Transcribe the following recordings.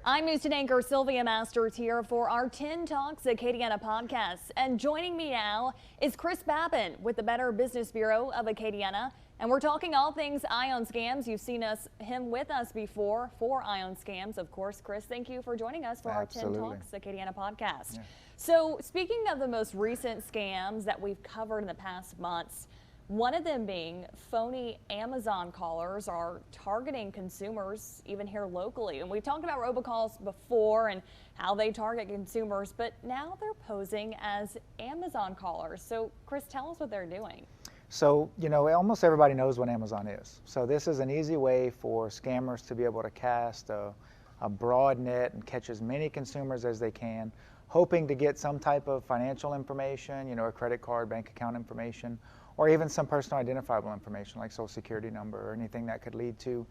I'm News 10 anchor Sylvia Masters here for our 10 Talks Acadiana podcast. And joining me now is Chris Babin with the Better Business Bureau of Acadiana. And we're talking all things ion scams. You've seen him with us before for ion scams. Of course, Chris, thank you for joining us for Absolutely. our 10 Talks Acadiana podcast. Yeah. So speaking of the most recent scams that we've covered in the past months, one of them being phony Amazon callers are targeting consumers even here locally. And we've talked about robocalls before and how they target consumers, but now they're posing as Amazon callers. So Chris, tell us what they're doing. So, almost everybody knows what Amazon is. So this is an easy way for scammers to be able to cast a broad net and catch as many consumers as they can, hoping to get some type of financial information, a credit card, bank account information, or even some personal identifiable information like social security number or anything that could lead to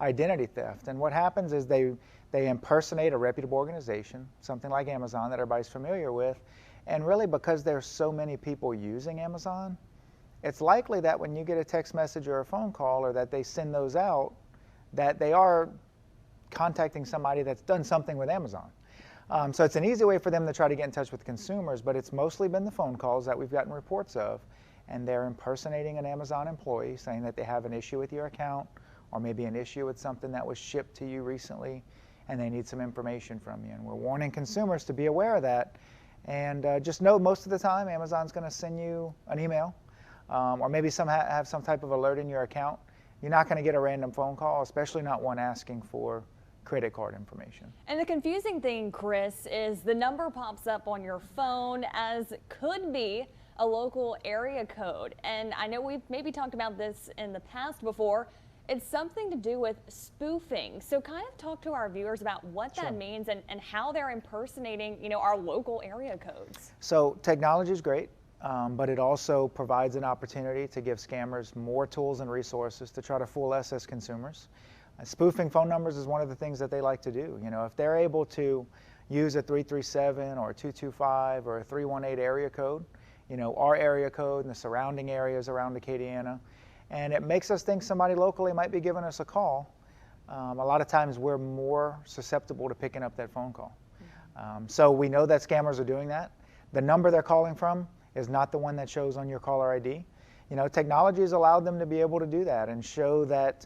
identity theft. And what happens is they impersonate a reputable organization, something like Amazon that everybody's familiar with, and really because there's so many people using Amazon, it's likely that when you get a text message or a phone call or that they send those out, that they are contacting somebody that's done something with Amazon. So it's an easy way for them to try to get in touch with consumers, but it's mostly been the phone calls that we've gotten reports of, and they're impersonating an Amazon employee saying that they have an issue with your account or maybe an issue with something that was shipped to you recently and they need some information from you. And we're warning consumers to be aware of that. And just know most of the time Amazon's going to send you an email or maybe have some type of alert in your account. You're not going to get a random phone call, especially not one asking for credit card information. And the confusing thing, Chris, is the number pops up on your phone as could be a local area code. And I know we've maybe talked about this in the past before. It's something to do with spoofing. So kind of talk to our viewers about what that means and how they're impersonating, our local area codes. So technology is great, but it also provides an opportunity to give scammers more tools and resources to try to fool us as consumers. Spoofing phone numbers is one of the things that they like to do. If they're able to use a 337 or a 225 or a 318 area code, our area code and the surrounding areas around Acadiana, and it makes us think somebody locally might be giving us a call. A lot of times we're more susceptible to picking up that phone call. So we know that scammers are doing that. The number they're calling from is not the one that shows on your caller ID. Technology has allowed them to be able to do that and show that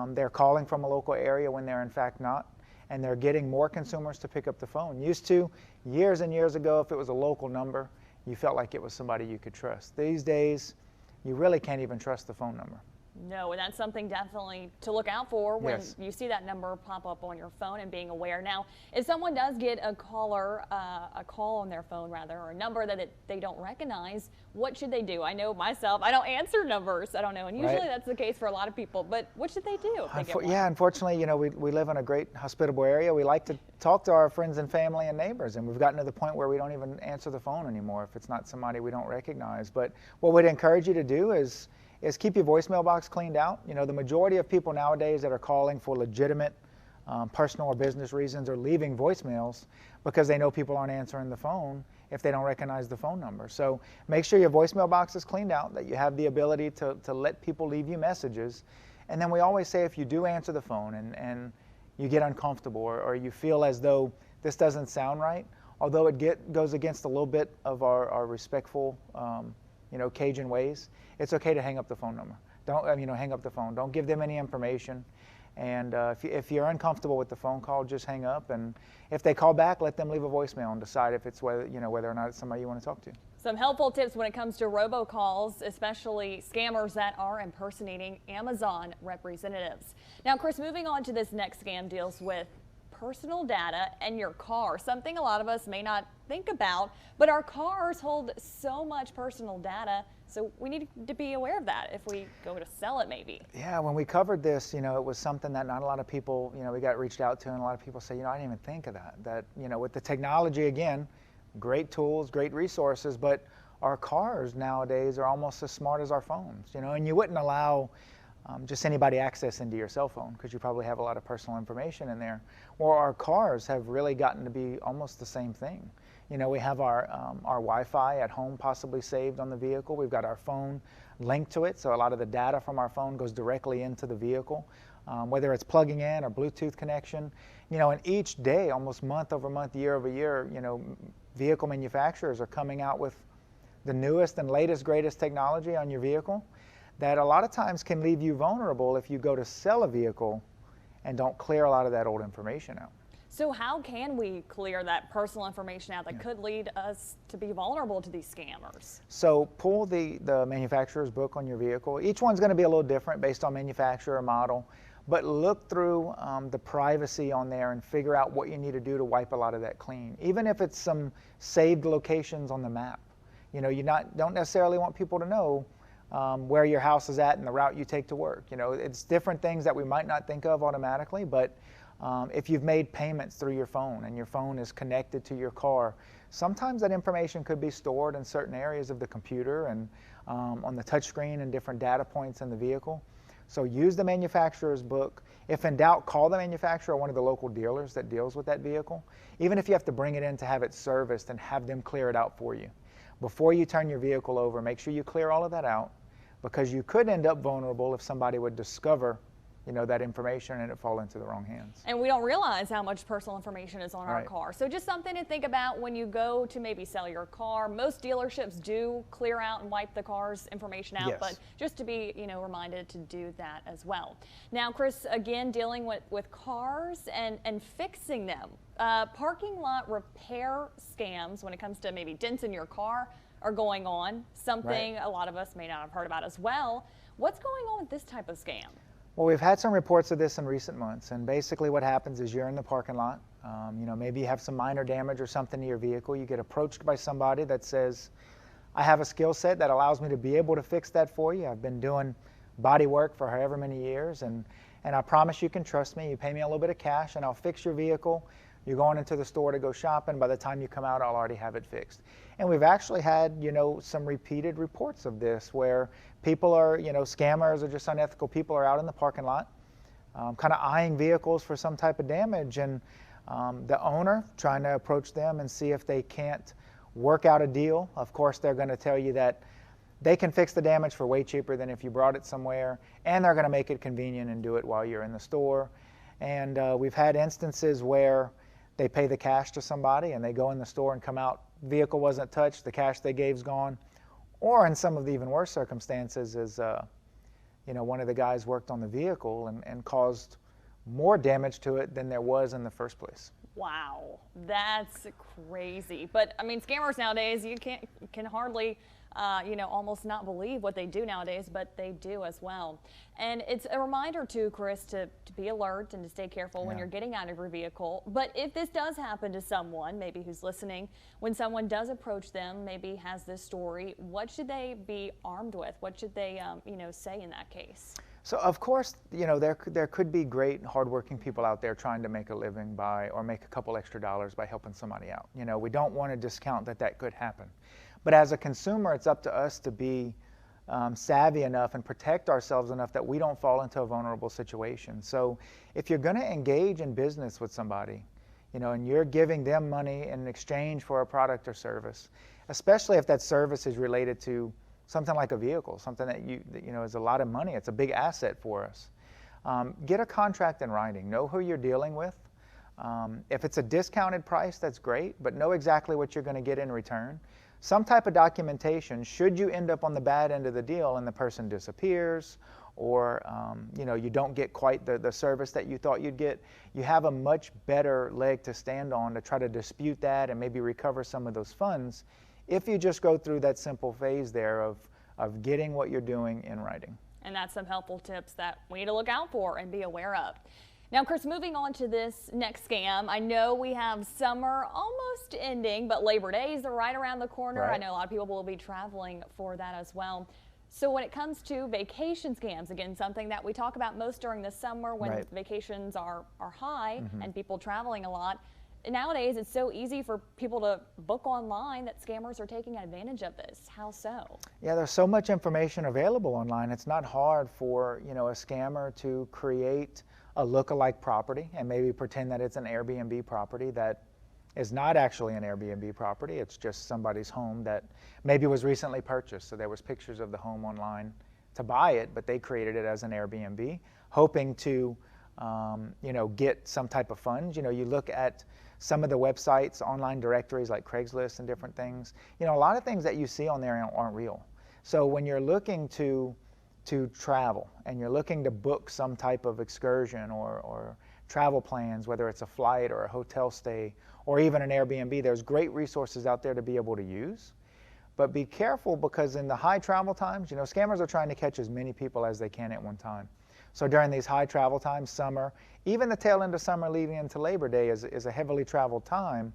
they're calling from a local area when they're in fact not, and they're getting more consumers to pick up the phone. Used to, years and years ago, if it was a local number, you felt like it was somebody you could trust. These days, you really can't even trust the phone number. No, and that's something definitely to look out for when Yes. you see that number pop up on your phone and being aware. Now, if someone does get a call on their phone or a number that they don't recognize, what should they do? I know myself, I don't answer numbers. I don't know, and usually that's the case for a lot of people. But what should they do if they get one? Yeah, unfortunately, we live in a great hospitable area. We like to talk to our friends and family and neighbors, and we've gotten to the point where we don't even answer the phone anymore if it's not somebody we don't recognize. But what we'd encourage you to do is keep your voicemail box cleaned out. The majority of people nowadays that are calling for legitimate personal or business reasons are leaving voicemails because they know people aren't answering the phone if they don't recognize the phone number. So make sure your voicemail box is cleaned out, that you have the ability to let people leave you messages. And then we always say if you do answer the phone and you get uncomfortable or you feel as though this doesn't sound right, although it goes against a little bit of our respectful Cajun ways, it's okay to hang up the phone number. Don't hang up the phone. Don't give them any information. And if you're uncomfortable with the phone call, just hang up. And if they call back, let them leave a voicemail and decide if it's whether or not it's somebody you want to talk to. Some helpful tips when it comes to robocalls, especially scammers that are impersonating Amazon representatives. Now, Chris, moving on to this next scam deals with personal data and your car, something a lot of us may not think about, but our cars hold so much personal data, so we need to be aware of that if we go to sell it maybe. Yeah, when we covered this, it was something that not a lot of people, we got reached out to, and a lot of people say, I didn't even think of that. That, with the technology, again, great tools, great resources, but our cars nowadays are almost as smart as our phones, and you wouldn't allow just anybody access into your cell phone because you probably have a lot of personal information in there. Well, our cars have really gotten to be almost the same thing. We have our Wi-Fi at home possibly saved on the vehicle. We've got our phone linked to it, so a lot of the data from our phone goes directly into the vehicle. whether it's plugging in or Bluetooth connection. And each day, almost month over month, year over year, vehicle manufacturers are coming out with the newest and latest, greatest technology on your vehicle that a lot of times can leave you vulnerable if you go to sell a vehicle and don't clear a lot of that old information out. So how can we clear that personal information out that could lead us to be vulnerable to these scammers? So pull the manufacturer's book on your vehicle. Each one's going to be a little different based on manufacturer or model, but look through the privacy on there and figure out what you need to do to wipe a lot of that clean. Even if it's some saved locations on the map. You don't necessarily want people to know where your house is at and the route you take to work. It's different things that we might not think of automatically, but if you've made payments through your phone and your phone is connected to your car, sometimes that information could be stored in certain areas of the computer and on the touchscreen and different data points in the vehicle. So use the manufacturer's book. If in doubt, call the manufacturer or one of the local dealers that deals with that vehicle, even if you have to bring it in to have it serviced and have them clear it out for you. Before you turn your vehicle over, make sure you clear all of that out, because you could end up vulnerable if somebody would discover that information and it fall into the wrong hands. And we don't realize how much personal information is on our car. So just something to think about when you go to maybe sell your car. Most dealerships do clear out and wipe the car's information out, but just to be reminded to do that as well. Now, Chris, again, dealing with cars and fixing them. Parking lot repair scams when it comes to maybe dents in your car are going on, something a lot of us may not have heard about as well. What's going on with this type of scam? Well, we've had some reports of this in recent months, and basically what happens is you're in the parking lot, maybe you have some minor damage or something to your vehicle. You get approached by somebody that says, I have a skill set that allows me to be able to fix that for you. I've been doing body work for however many years, and I promise you can trust me. You pay me a little bit of cash and I'll fix your vehicle. You're going into the store to go shopping. By the time you come out, I'll already have it fixed. And we've actually had, some repeated reports of this where people are, scammers or just unethical people are out in the parking lot, kind of eyeing vehicles for some type of damage, and the owner trying to approach them and see if they can't work out a deal. Of course, they're going to tell you that they can fix the damage for way cheaper than if you brought it somewhere, and they're going to make it convenient and do it while you're in the store. And we've had instances where they pay the cash to somebody and they go in the store and come out, vehicle wasn't touched, the cash they gave's gone. Or in some of the even worse circumstances is, one of the guys worked on the vehicle and caused more damage to it than there was in the first place. Wow, that's crazy. But I mean, scammers nowadays, you can hardly, almost not believe what they do nowadays, but they do as well. And it's a reminder too, Chris, to be alert and to stay careful when you're getting out of your vehicle. But if this does happen to someone, maybe who's listening, when someone does approach them, maybe has this story, what should they be armed with? What should they, say in that case? So of course, there could be great hardworking people out there trying to make a living or make a couple extra dollars by helping somebody out. We don't want to discount that could happen. But as a consumer, it's up to us to be savvy enough and protect ourselves enough that we don't fall into a vulnerable situation. So if you're going to engage in business with somebody, and you're giving them money in exchange for a product or service, especially if that service is related to something like a vehicle, something that is a lot of money, it's a big asset for us. Get a contract in writing, know who you're dealing with. If it's a discounted price, that's great, but know exactly what you're going to get in return. Some type of documentation, should you end up on the bad end of the deal and the person disappears, or you don't get quite the service that you thought you'd get, you have a much better leg to stand on to try to dispute that and maybe recover some of those funds if you just go through that simple phase there of getting what you're doing in writing. And that's some helpful tips that we need to look out for and be aware of. Now, Chris, moving on to this next scam, I know we have summer almost ending, but Labor Day is right around the corner. I know a lot of people will be traveling for that as well. So when it comes to vacation scams, again, something that we talk about most during the summer when vacations are high and people traveling a lot, nowadays it's so easy for people to book online that scammers are taking advantage of this. How so? Yeah, there's so much information available online. It's not hard for a scammer to create a look-alike property and maybe pretend that it's an Airbnb property that is not actually an Airbnb property. It's just somebody's home that maybe was recently purchased. So there was pictures of the home online to buy it, but they created it as an Airbnb, hoping to get some type of funds. You look at some of the websites, online directories like Craigslist and different things. A lot of things that you see on there aren't real. So when you're looking to travel and you're looking to book some type of excursion or travel plans, whether it's a flight or a hotel stay or even an Airbnb, there's great resources out there to be able to use. But be careful, because in the high travel times, scammers are trying to catch as many people as they can at one time. So during these high travel times, summer, even the tail end of summer leading into Labor Day is a heavily traveled time.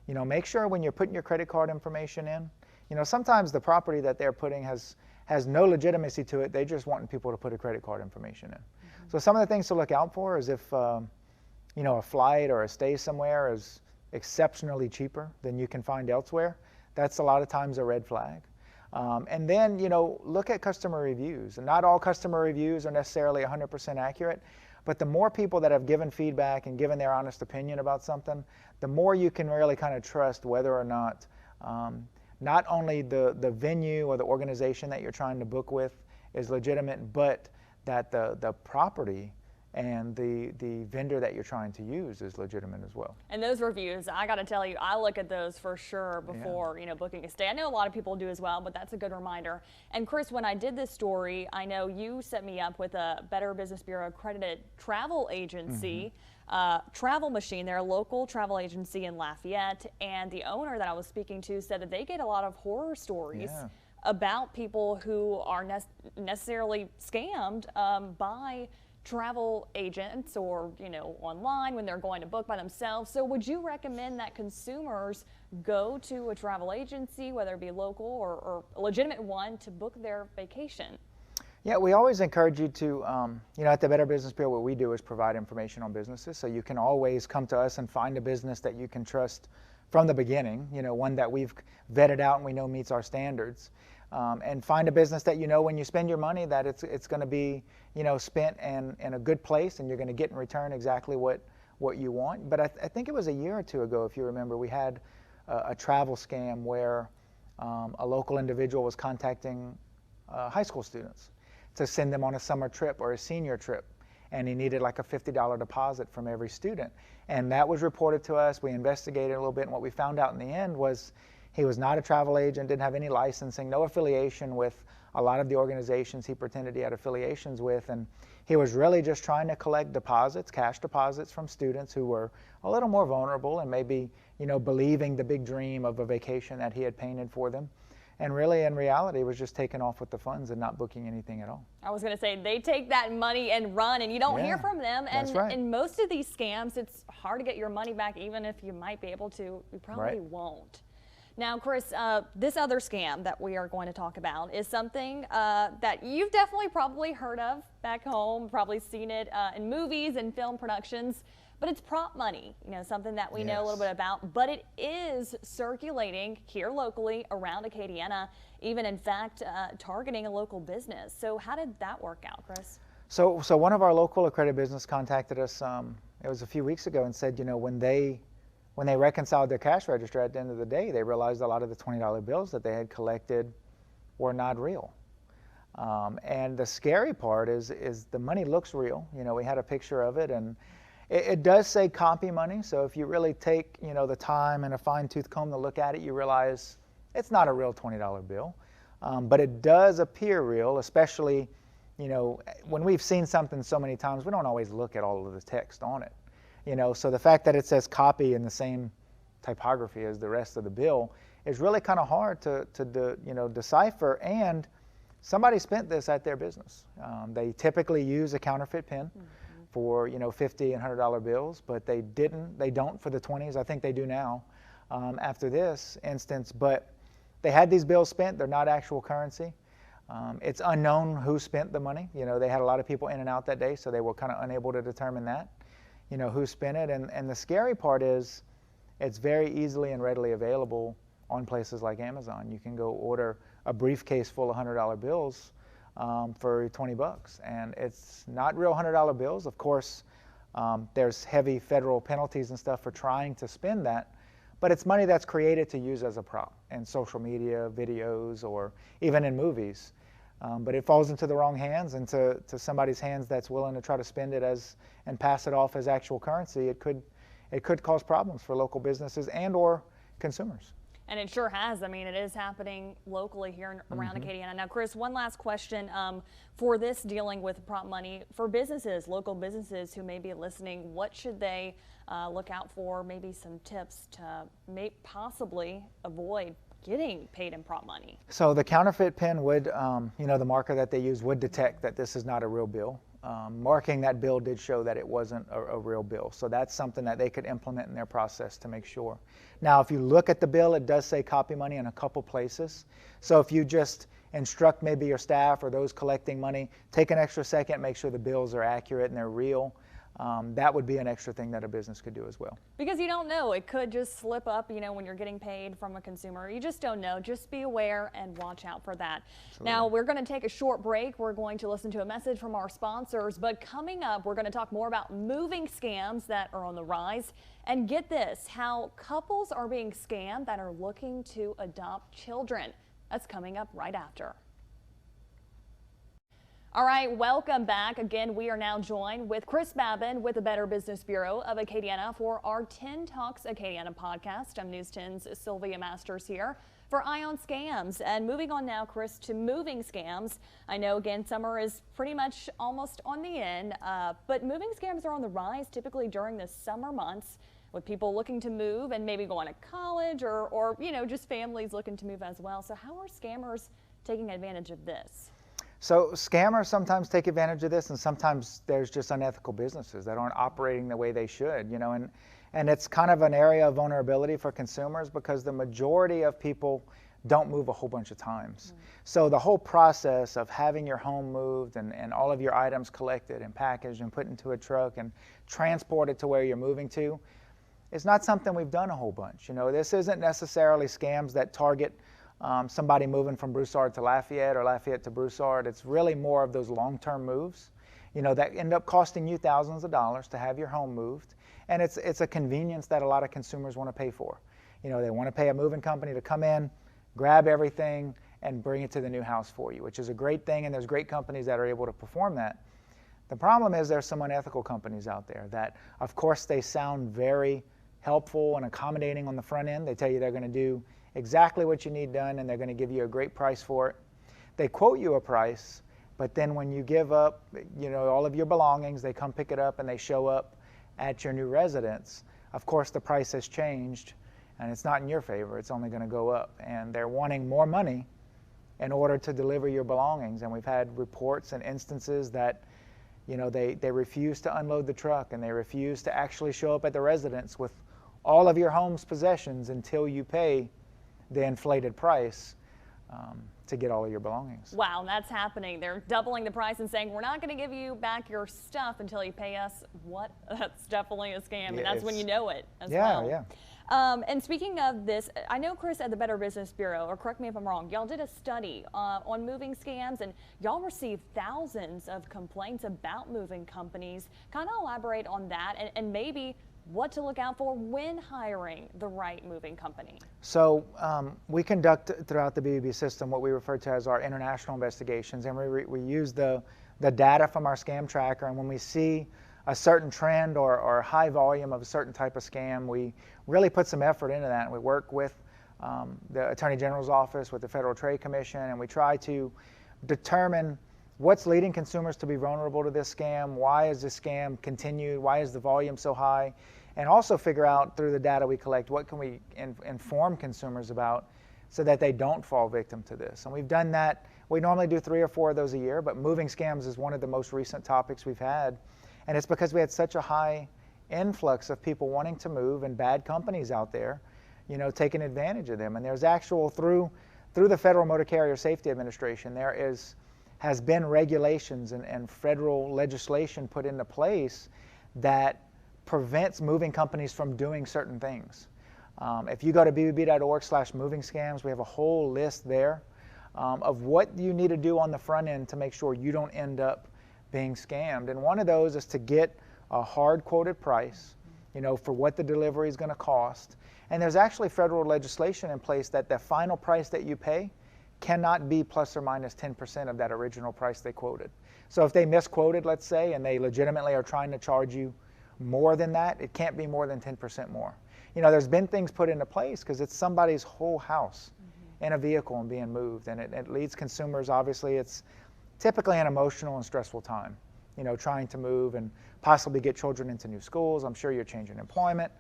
Make sure when you're putting your credit card information in, sometimes the property that they're putting has no legitimacy to it. They're just wanting people to put a credit card information in. Mm-hmm. So some of the things to look out for is if, a flight or a stay somewhere is exceptionally cheaper than you can find elsewhere. That's a lot of times a red flag. And then, look at customer reviews. And not all customer reviews are necessarily 100% accurate, but the more people that have given feedback and given their honest opinion about something, the more you can really kind of trust whether or not only the venue or the organization that you're trying to book with is legitimate, but that the property and the vendor that you're trying to use is legitimate as well. And those reviews, I got to tell you, I look at those for sure before booking a stay. I know a lot of people do as well, but that's a good reminder. And Chris, when I did this story, I know you set me up with a Better Business Bureau accredited travel agency, Travel Machine. They're a local travel agency in Lafayette, and the owner that I was speaking to said that they get a lot of horror stories about people who are necessarily scammed by travel agents or online when they're going to book by themselves. So would you recommend that consumers go to a travel agency, whether it be local or a legitimate one, to book their vacation? Yeah, we always encourage you to, at the Better Business Bureau, what we do is provide information on businesses. So you can always come to us and find a business that you can trust from the beginning, one that we've vetted out and we know meets our standards. And find a business that when you spend your money that it's going to be spent in a good place, and you're going to get in return exactly what you want. But I think it was a year or two ago, if you remember, we had a travel scam where a local individual was contacting high school students to send them on a summer trip or a senior trip, and he needed like a $50 deposit from every student. And that was reported to us. We investigated a little bit, and what we found out in the end was he was not a travel agent, didn't have any licensing, no affiliation with a lot of the organizations he pretended he had affiliations with, and he was really just trying to collect deposits, cash deposits from students who were a little more vulnerable and maybe, believing the big dream of a vacation that he had painted for them. And really, in reality, was just taking off with the funds and not booking anything at all. I was going to say, they take that money and run, and you don't hear from them. And that's right. In most of these scams, it's hard to get your money back. Even if you might be able to, you probably won't. Now, Chris, this other scam that we are going to talk about is something that you've definitely probably heard of back home, probably seen it in movies and film productions, but it's prop money, something that we know a little bit about, but it is circulating here locally around Acadiana, even in fact targeting a local business. So how did that work out, Chris? So one of our local accredited business contacted us, it was a few weeks ago, and said, when they reconciled their cash register at the end of the day, they realized a lot of the $20 bills that they had collected were not real. And the scary part is the money looks real. We had a picture of it, and it does say copy money. So if you really take, the time and a fine-tooth comb to look at it, you realize it's not a real $20 bill. But it does appear real, especially, when we've seen something so many times, we don't always look at all of the text on it. So the fact that it says copy in the same typography as the rest of the bill is really kind of hard to decipher. And somebody spent this at their business. They typically use a counterfeit pen for $50 and $100 bills, but they don't for the 20s. I think they do now after this instance. But they had these bills spent. They're not actual currency. It's unknown who spent the money. They had a lot of people in and out that day, so they were kind of unable to determine that. Who spent it. And the scary part is it's very easily and readily available on places like Amazon. You can go order a briefcase full of $100 bills for $20, and it's not real $100 bills. Of course, there's heavy federal penalties and stuff for trying to spend that, but it's money that's created to use as a prop in social media, videos, or even in movies. But it falls into the wrong hands and to somebody's hands that's willing to try to spend it as and pass it off as actual currency. It could cause problems for local businesses and or consumers. And it sure has. I mean, it is happening locally here around Acadiana. Now, Chris, one last question for this dealing with prop money for businesses, local businesses who may be listening. What should they look out for? Maybe some tips to possibly avoid getting paid in prop money. So the counterfeit pin would, the marker that they use would detect that this is not a real bill. Marking that bill did show that it wasn't a real bill. So that's something that they could implement in their process to make sure. Now, if you look at the bill, it does say copy money in a couple places. So if you just instruct maybe your staff or those collecting money, take an extra second, make sure the bills are accurate and they're real. That would be an extra thing that a business could do as well. Because you don't know, it could just slip up, when you're getting paid from a consumer. You just don't know. Just be aware and watch out for that. Absolutely. Now, we're going to take a short break. We're going to listen to a message from our sponsors. But coming up, we're going to talk more about moving scams that are on the rise. And get this, how couples are being scammed that are looking to adopt children. That's coming up right after. All right, welcome back. Again, we are now joined with Chris Babin with the Better Business Bureau of Acadiana for our 10 Talks Acadiana podcast. I'm News 10's Sylvia Masters here for Eye on Scams. And moving on now, Chris, to moving scams. I know, again, summer is pretty much almost on the end, but moving scams are on the rise typically during the summer months with people looking to move and maybe going to college or just families looking to move as well. So how are scammers taking advantage of this? So scammers sometimes take advantage of this, and sometimes there's just unethical businesses that aren't operating the way they should, and it's kind of an area of vulnerability for consumers because the majority of people don't move a whole bunch of times. So the whole process of having your home moved and all of your items collected and packaged and put into a truck and transported to where you're moving to is not something we've done a whole bunch. This isn't necessarily scams that target somebody moving from Broussard to Lafayette or Lafayette to Broussard. It's really more of those long-term moves, that end up costing you thousands of dollars to have your home moved. And it's a convenience that a lot of consumers want to pay for. They want to pay a moving company to come in, grab everything, and bring it to the new house for you, which is a great thing, and there's great companies that are able to perform that. The problem is there's some unethical companies out there that, of course, they sound very helpful and accommodating on the front end. They tell you they're going to do exactly what you need done, and they're going to give you a great price for it. They quote you a price, but then when you give up, all of your belongings, they come pick it up and they show up at your new residence. Of course, the price has changed, and it's not in your favor. It's only going to go up, and they're wanting more money in order to deliver your belongings. And we've had reports and instances that, they refuse to unload the truck, and they refuse to actually show up at the residence with all of your home's possessions until you pay the inflated price to get all of your belongings. Wow, that's happening. They're doubling the price and saying, we're not going to give you back your stuff until you pay us. What? That's definitely a scam, and that's when you know it as well. Yeah. And speaking of this, I know, Chris, at the Better Business Bureau, or correct me if I'm wrong, y'all did a study on moving scams, and y'all received thousands of complaints about moving companies. Kind of elaborate on that and maybe what to look out for when hiring the right moving company. So we conduct throughout the BBB system what we refer to as our international investigations, and we use the data from our scam tracker, and when we see a certain trend or high volume of a certain type of scam, we really put some effort into that, and we work with the Attorney General's office, with the Federal Trade Commission, and we try to determine what's leading consumers to be vulnerable to this scam, why is this scam continued, why is the volume so high, and also figure out through the data we collect what can we inform consumers about so that they don't fall victim to this. And we've done that. We normally do 3 or 4 of those a year, but moving scams is one of the most recent topics we've had, and it's because we had such a high influx of people wanting to move and bad companies out there, taking advantage of them. And there's actual, through the Federal Motor Carrier Safety Administration, has been regulations and federal legislation put into place that prevents moving companies from doing certain things. If you go to bbb.org/moving scams, we have a whole list there of what you need to do on the front end to make sure you don't end up being scammed. And one of those is to get a hard quoted price, for what the delivery is going to cost. And there's actually federal legislation in place that the final price that you pay cannot be plus or minus 10% of that original price they quoted. So if they misquoted, let's say, and they legitimately are trying to charge you more than that, it can't be more than 10% more. There's been things put into place because it's somebody's whole house in a vehicle and being moved, and it leads consumers, obviously, it's typically an emotional and stressful time, trying to move and possibly get children into new schools. I'm sure you're changing employment.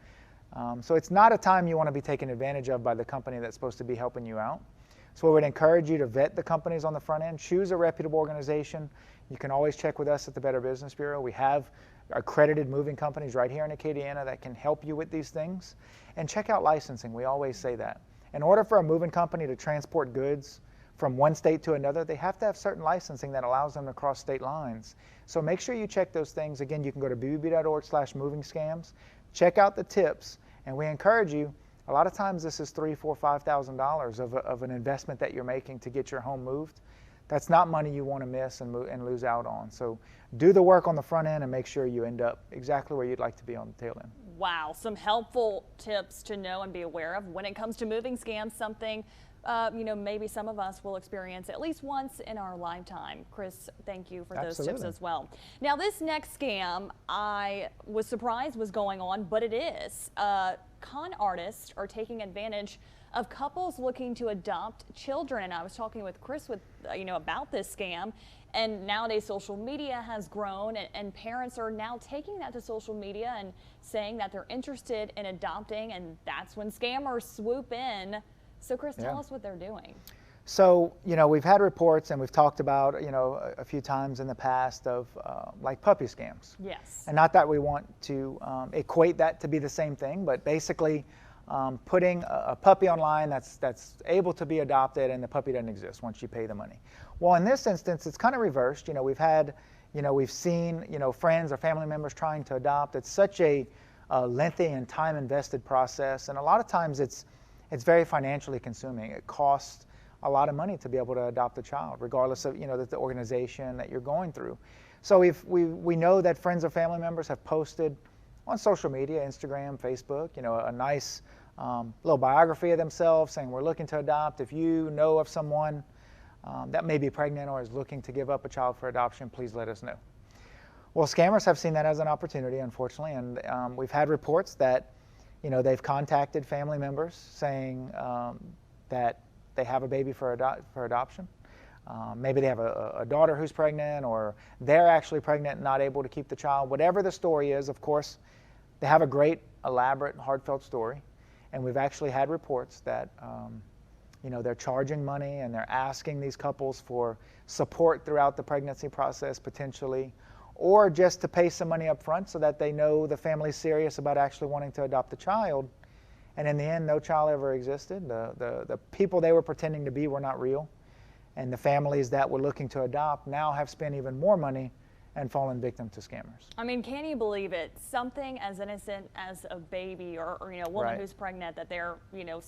So it's not a time you want to be taken advantage of by the company that's supposed to be helping you out. So we would encourage you to vet the companies on the front end, choose a reputable organization. You can always check with us at the Better Business Bureau. We have accredited moving companies right here in Acadiana that can help you with these things. And check out licensing. We always say that. In order for a moving company to transport goods from one state to another, they have to have certain licensing that allows them to cross state lines. So make sure you check those things. Again, you can go to bbb.org/movingscams, check out the tips, and we encourage you. A lot of times this is $3,000, $4,000, $5,000 of an investment that you're making to get your home moved. That's not money you want to miss and lose out on. So do the work on the front end and make sure you end up exactly where you'd like to be on the tail end. Wow, some helpful tips to know and be aware of when it comes to moving scams, something maybe some of us will experience at least once in our lifetime. Chris, thank you for those tips as well. Now, this next scam, I was surprised was going on, but it is. Con artists are taking advantage of couples looking to adopt children, and I was talking with Chris about this scam. And nowadays social media has grown, and parents are now taking that to social media and saying that they're interested in adopting, and that's when scammers swoop in. So Chris, tell us what they're doing. So, we've had reports and we've talked about, a few times in the past of like puppy scams. Yes. And not that we want to equate that to be the same thing, but basically putting a puppy online that's able to be adopted, and the puppy doesn't exist once you pay the money. Well, in this instance, it's kind of reversed. We've seen, friends or family members trying to adopt. It's such a lengthy and time invested process, and a lot of times it's very financially consuming. It costs a lot of money to be able to adopt a child, regardless of the organization that you're going through. So we know that friends or family members have posted on social media, Instagram, Facebook, a nice little biography of themselves saying, we're looking to adopt. If you know of someone that may be pregnant or is looking to give up a child for adoption, please let us know. Well, scammers have seen that as an opportunity, unfortunately, and we've had reports that they've contacted family members saying that they have a baby for adoption. Maybe they have a daughter who's pregnant, or they're actually pregnant and not able to keep the child. Whatever the story is, of course, they have a great, elaborate, heartfelt story. And we've actually had reports that they're charging money and they're asking these couples for support throughout the pregnancy process, potentially, or just to pay some money up front so that they know the family's serious about actually wanting to adopt the child. And in the end, no child ever existed. The people they were pretending to be were not real. And the families that were looking to adopt now have spent even more money and fallen victim to scammers. I mean, can you believe it? Something as innocent as a baby or a woman who's pregnant that they're,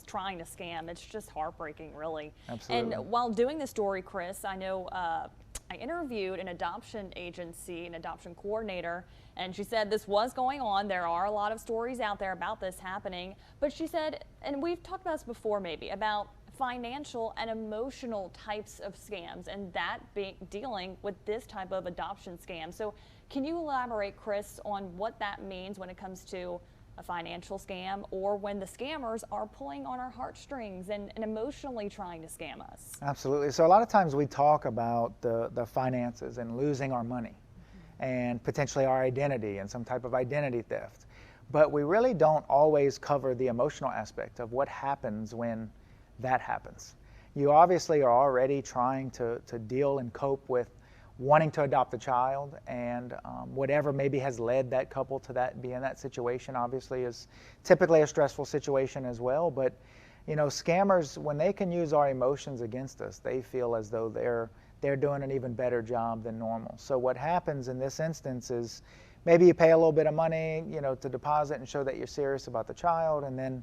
trying to scam. It's just heartbreaking, really. Absolutely. And while doing the story, Chris, I know I interviewed an adoption agency, an adoption coordinator, and she said this was going on. There are a lot of stories out there about this happening, but she said, and we've talked about this before maybe, about financial and emotional types of scams, and that being dealing with this type of adoption scam. So can you elaborate, Chris, on what that means when it comes to a financial scam, or when the scammers are pulling on our heartstrings and emotionally trying to scam us? Absolutely. So a lot of times we talk about the finances and losing our money and potentially our identity and some type of identity theft, but we really don't always cover the emotional aspect of what happens when that happens. You obviously are already trying to deal and cope with wanting to adopt a child, and whatever maybe has led that couple to be in that situation obviously is typically a stressful situation as well. But scammers, when they can use our emotions against us, they feel as though they're doing an even better job than normal. So what happens in this instance is maybe you pay a little bit of money to deposit and show that you're serious about the child, and then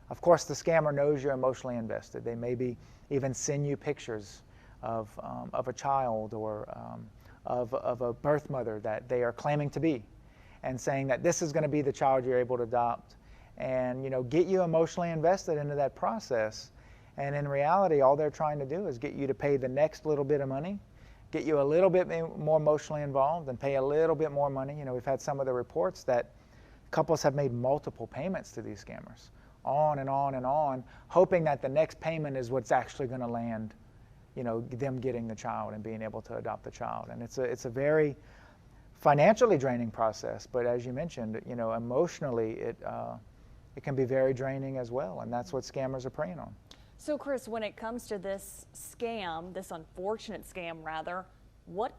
of course the scammer knows you're emotionally invested. They maybe even send you pictures of a child or of a birth mother that they are claiming to be, and saying that this is going to be the child you're able to adopt, and get you emotionally invested into that process. And in reality, all they're trying to do is get you to pay the next little bit of money, get you a little bit more emotionally involved, and pay a little bit more money. You know, we've had some of the reports that couples have made multiple payments to these scammers, on and on and on, hoping that the next payment is what's actually going to land, you know, them getting the child and being able to adopt the child. And it's a very financially draining process, but as you mentioned, you know, emotionally it can be very draining as well, and that's what scammers are preying on. So Chris, when it comes to this scam, this unfortunate scam rather, what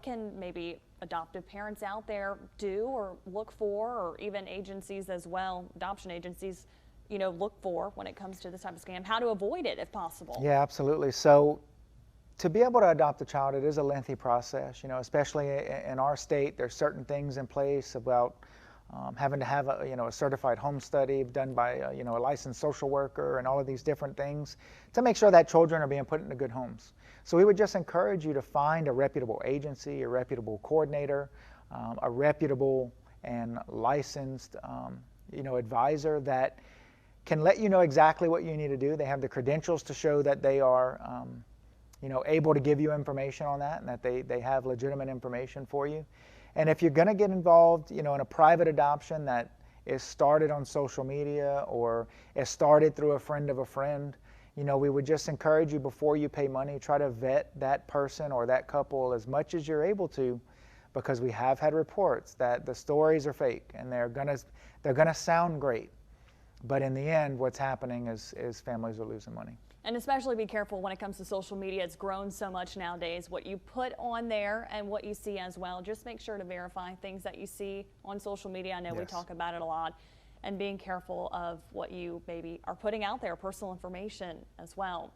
can maybe adoptive parents out there do or look for, or even agencies as well, adoption agencies, you know, look for when it comes to this type of scam? How to avoid it if possible? Yeah, absolutely. So to be able to adopt a child, it is a lengthy process, you know, especially in our state. There's certain things in place about having to have a certified home study done by a licensed social worker and all of these different things to make sure that children are being put into good homes. So we would just encourage you to find a reputable agency, a reputable coordinator, a reputable and licensed advisor that can let you know exactly what you need to do. They have the credentials to show that they are able to give you information on that, and that they have legitimate information for you. And if you're going to get involved, in a private adoption that is started on social media or is started through a friend of a friend, we would just encourage you, before you pay money, try to vet that person or that couple as much as you're able to, because we have had reports that the stories are fake and they're gonna sound great, but in the end, what's happening is families are losing money. And especially be careful when it comes to social media. It's grown so much nowadays, what you put on there and what you see as well. Just make sure to verify things that you see on social media. I know we talk about it a lot, and being careful of what you maybe are putting out there, personal information as well.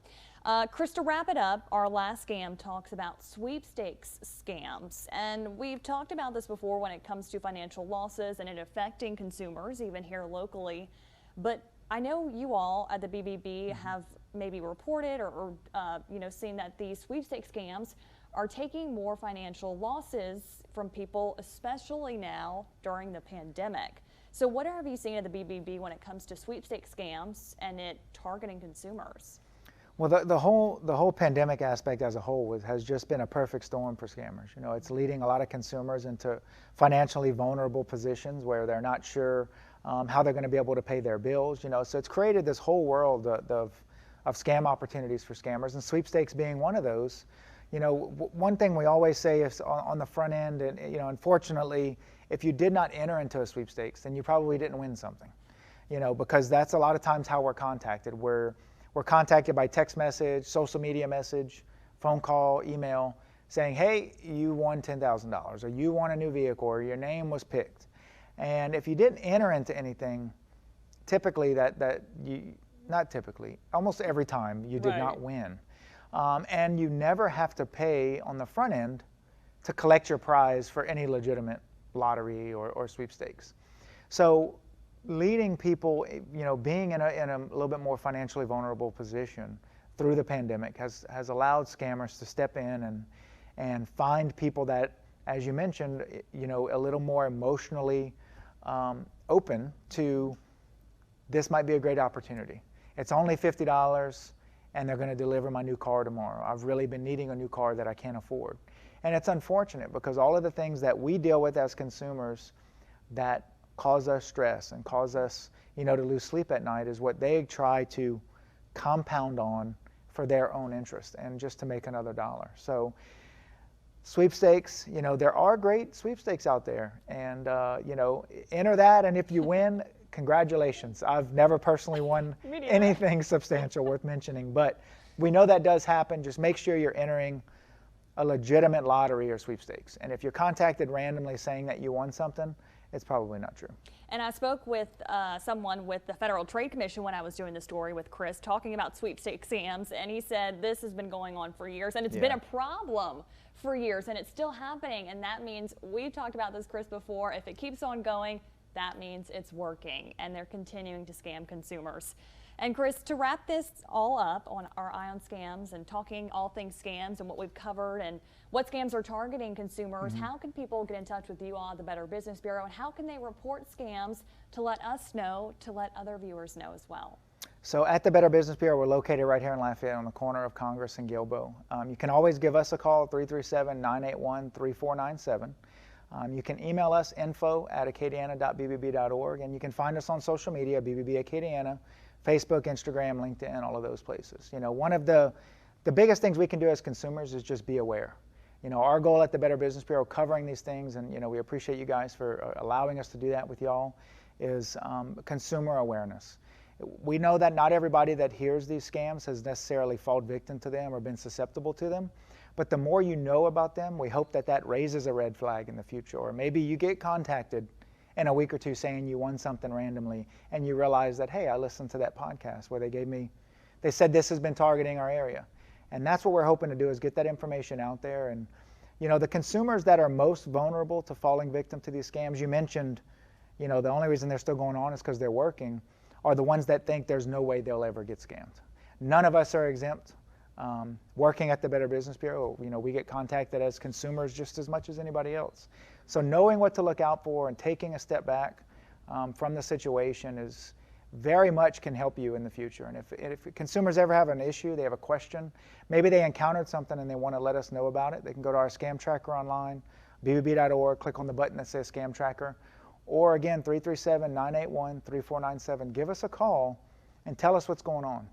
Chris, to wrap it up, our last scam talks about sweepstakes scams. And we've talked about this before when it comes to financial losses and it affecting consumers, even here locally. But I know you all at the BBB have maybe reported or seen that these sweepstakes scams are taking more financial losses from people, especially now during the pandemic. So what have you seen at the BBB when it comes to sweepstakes scams and it targeting consumers? Well, the whole pandemic aspect as a whole has just been a perfect storm for scammers. It's leading a lot of consumers into financially vulnerable positions where they're not sure how they're going to be able to pay their bills. So it's created this whole world of scam opportunities for scammers, and sweepstakes being one of those. One thing we always say is on the front end, and unfortunately, if you did not enter into a sweepstakes, then you probably didn't win something. Because that's a lot of times how we're contacted. We're contacted by text message, social media message, phone call, email, saying, hey, you won $10,000, or you won a new vehicle, or your name was picked. And if you didn't enter into anything, typically not typically, almost every time you did not win. And you never have to pay on the front end to collect your prize for any legitimate lottery or sweepstakes. So leading people, being in a little bit more financially vulnerable position through the pandemic has allowed scammers to step in and find people that, as you mentioned, a little more emotionally open to, this might be a great opportunity. It's only $50 and they're going to deliver my new car tomorrow. I've really been needing a new car that I can't afford. And it's unfortunate because all of the things that we deal with as consumers that cause us stress and cause us, to lose sleep at night is what they try to compound on for their own interest and just to make another dollar. So sweepstakes, there are great sweepstakes out there, and enter that, and if you win, congratulations. I've never personally won anything substantial worth mentioning, but we know that does happen. Just make sure you're entering a legitimate lottery or sweepstakes. And if you're contacted randomly saying that you won something, it's probably not true. And I spoke with someone with the Federal Trade Commission when I was doing the story with Chris, talking about sweepstakes scams, and he said this has been going on for years, and it's been a problem for years, and it's still happening. And that means, we've talked about this, Chris, before, if it keeps on going, that means it's working, and they're continuing to scam consumers. And Chris, to wrap this all up on our Eye on Scams and talking all things scams and what we've covered and what scams are targeting consumers, how can people get in touch with you all at the Better Business Bureau, and how can they report scams to let us know, to let other viewers know as well? So at the Better Business Bureau, we're located right here in Lafayette on the corner of Congress and Gilbo. You can always give us a call, 337-981-3497. You can email us, info@acadiana.bbb.org, and you can find us on social media, BBB Acadiana, Facebook, Instagram, LinkedIn, all of those places. You know, one of the biggest things we can do as consumers is just be aware. You know, our goal at the Better Business Bureau, covering these things, and you know, we appreciate you guys for allowing us to do that with y'all, is consumer awareness. We know that not everybody that hears these scams has necessarily fallen victim to them or been susceptible to them, but the more you know about them, we hope that that raises a red flag in the future. Or maybe you get contacted in a week or two saying you won something randomly and you realize that, hey, I listened to that podcast where they said this has been targeting our area. And that's what we're hoping to do, is get that information out there. And you know, the consumers that are most vulnerable to falling victim to these scams, you mentioned, you know, the only reason they're still going on is because they're working, are the ones that think there's no way they'll ever get scammed. None of us are exempt. Working at the Better Business Bureau, you know, we get contacted as consumers just as much as anybody else. So knowing what to look out for and taking a step back from the situation is very much can help you in the future. And if consumers ever have an issue, they have a question, maybe they encountered something and they want to let us know about it, they can go to our scam tracker online, bbb.org, click on the button that says Scam Tracker, or again, 337-981-3497. Give us a call and tell us what's going on.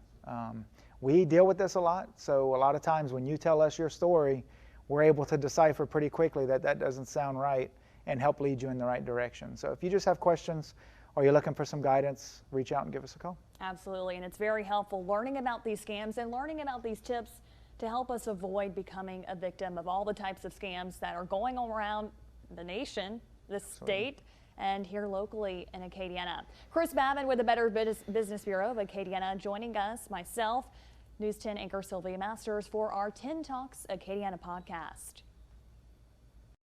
We deal with this a lot, so a lot of times when you tell us your story, we're able to decipher pretty quickly that that doesn't sound right and help lead you in the right direction. So if you just have questions or you're looking for some guidance, reach out and give us a call. Absolutely, and it's very helpful learning about these scams and learning about these tips to help us avoid becoming a victim of all the types of scams that are going around the nation, the state, and here locally in Acadiana. Chris Babin with the Better Business Bureau of Acadiana joining us, myself, News 10 anchor Sylvia Masters, for our 10 Talks Acadiana podcast.